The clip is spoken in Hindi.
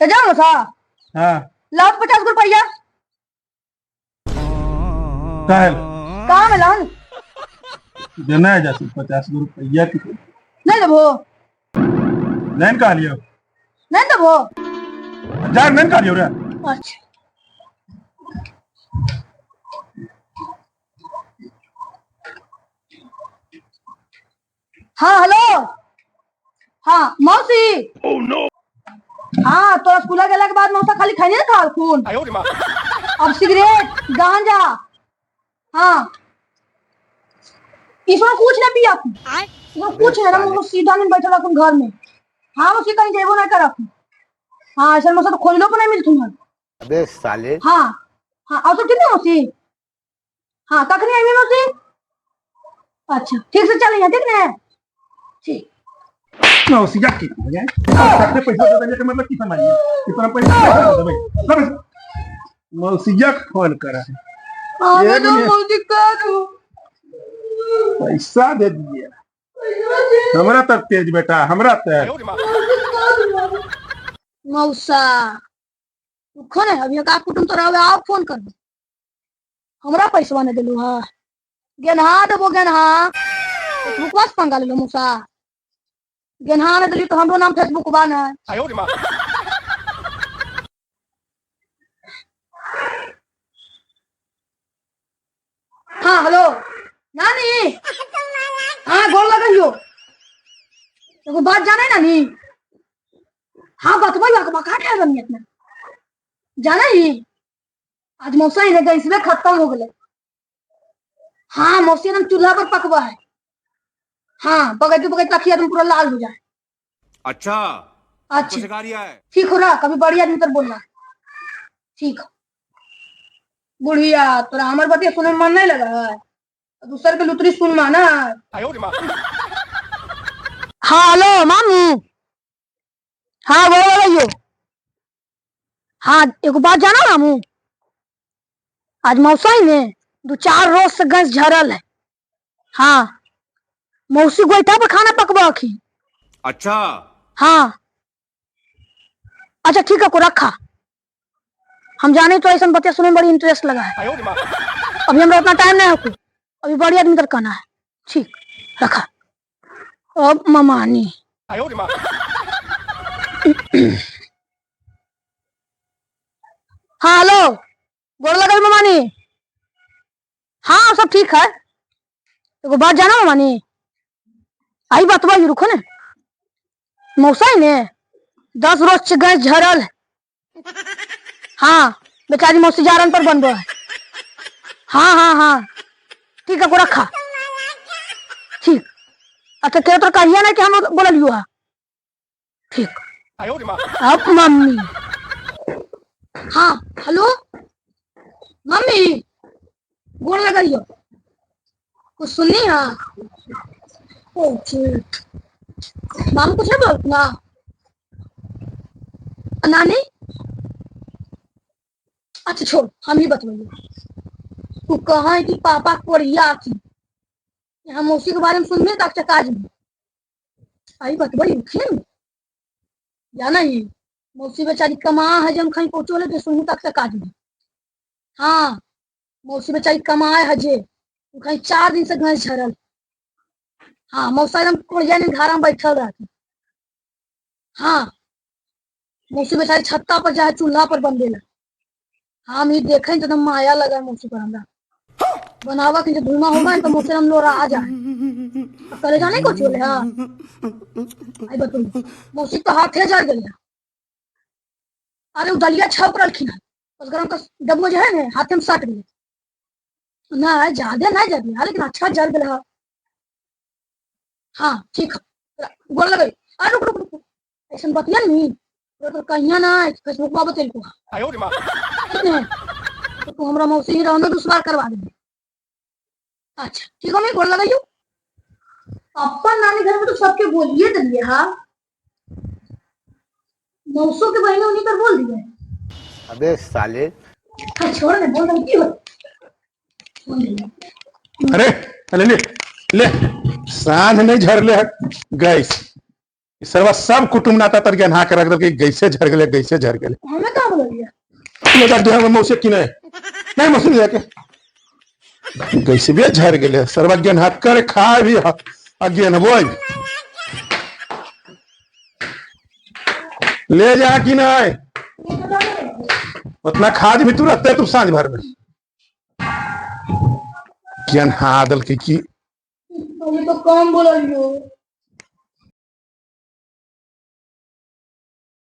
तो जाओ सा हाँ लाओ 50 रुपया। काहे कहाँ में लाऊं? देना है जैसे 50 रुपया की नहीं देबो? नैन कहा लियो नहीं देबो? जार नैन कहा लियो रे अच्छा हाँ हेलो। हाँ मौसी। हाँ तो स्कूल गेला के बाद मौसा खाली खाई नहीं था खून। अब सिगरेट गांजा। हाँ इसमें कुछ नहीं पिया खून। इसमें कुछ है ना वो सीधा नहीं बैठा रखूं घर में। हाँ मौसी कहीं जेबो नहीं कर रखूं। हाँ ऐसा मौसा तो खोजलो पर नहीं मिलती है। अबे साले। हाँ हाँ और सब ठीक है मौसी? हाँ कखनी आई मौसी? अच्छा ठीक से चलिए ठीक है ठीक। मौसी जा के सबसे पैसा दे देने का मतलब की समझिए कितना पैसा दे दे भाई मौसिया फोन करा है हाँ मैं तो मौसी का दूं पैसा दे दिए हमरा तक तेज बेटा हमरा तक मौसा रुको ना अभी का कुटुम तो रहे आप फोन कर दो हमरा पैसा नहीं दिलू हा गेनहा देबो गेनहा रुकवास पंगा ले लो मौसा गेनहा नहीं दिली तो हमरो नाम फेसबुक बा ना। हाँ हेलो नानी। हाँ गोर लगाइयो एगो बात जाने नानी। हाँ बतवाई बा का कह रही इतना जाना ही आज मौसा ही गैस में खत्म हो गए। हाँ मौसी एकदम चूल्हा पर पकवा है। हाँ बगैर रखिए तुम पूरा लाल हो जाए। अच्छा अच्छा सिखा रिया है। ठीक हो रहा कभी बढ़िया आदमी तर बोलना ठीक हो। बुढ़िया तोरा हमार बात सुने में मन नहीं लगा है दूसर के लुतरी सुन माना। हाँ हेलो मामू। हाँ बोल रही हो। हाँ एगो बात जाना मामू आज मौसा ही ने 2-4 रोज से गैस झरल है। हाँ मौसी गोईठा पर खाना पकवा की। अच्छा हाँ अच्छा ठीक है को रखा हम जाने तो ऐसा बतिया सुने में बड़ी इंटरेस्ट लगा है। अभी हमरा उतना टाइम नहीं है अभी बड़ी आदमी तक कहना है ठीक रखा। अब ममानी हाँ हेलो गोर लगा ममानी। हाँ सब ठीक है एगो बात जाना ममानी आई बतवा रुको ने मौसा ही ने 10 रोज से गैस झरल है। हाँ बेचारी मौसी जारन पर बनबो है। हाँ हाँ हाँ ठीक है को रखा ठीक। अच्छा के तो कहिए ना कि हम बोल लियो है ठीक। अब मम्मी हाँ हेलो मम्मी गोर लगाइयो कुछ सुननी है। ओ ठीक माम कुछ नहीं बोल ना नानी। अच्छा छोड़ हम ही बतवाइए तू कहा है कि पापा कोरिया थी यहाँ मौसी के बारे में सुन में तक चकाज में आई बतवाई उठे जाना ही मौसी बेचारी कमा है जब कहीं पहुंचो ले तो सुनू तक चकाज में। हाँ मौसी बेचारी कमाए हजे कहीं 4 दिन से गैस झरल। हाँ मौसा एकदम कोरिया ने धारा में बैठल रहती। हाँ मौसी बेचारी छत्ता पर जाए चूल्हा पर बन देला। हाँ हम देखे तो एकदम माया लगा मौसी पर हमरा बनावा के धुआं होगा तो मौसी हम लोग आ जाए करे जाने को चले। हाँ आई बताओ मौसी तो हाथे जल गई। अरे दलिया छप रखी है उस गरम का डब्बो जो है ना हाथे में सट गई ना ज्यादा नहीं जल गया लेकिन अच्छा जल गया। हाँ ठीक है गोर लगे अरे रुक रुक रुक ऐसा बतिया नहीं तो कहिया ना फेसबुक पर बतेल को तो तू हमरा मौसी ही रहने दूसरा करवा दे। अच्छा ठीक है मैं गोर लगाइयो अपन नानी घर में तो सबके बोलिए तो दिए। हाँ मौसों के बहने उन्हीं पर बोल दिए। अबे साले हाँ छोड़ दे बोल रही क्यों अरे ले ले ले सांझ नहीं झरले गैस सर्वा सब कुटुम नाता तर नहा के रख दल गैसे झर गए गैसे झर गए हमें कहाँ बोलिए मौसे की नहीं मौसी जाके गैसे भी झर गए सर्वा ज्ञान हाथ करे खा भी अज्ञान बोल ले जा कि नहीं उतना खाद भी तू रखते तू सांझ भर में ज्ञान हादल की तो कम बोलियो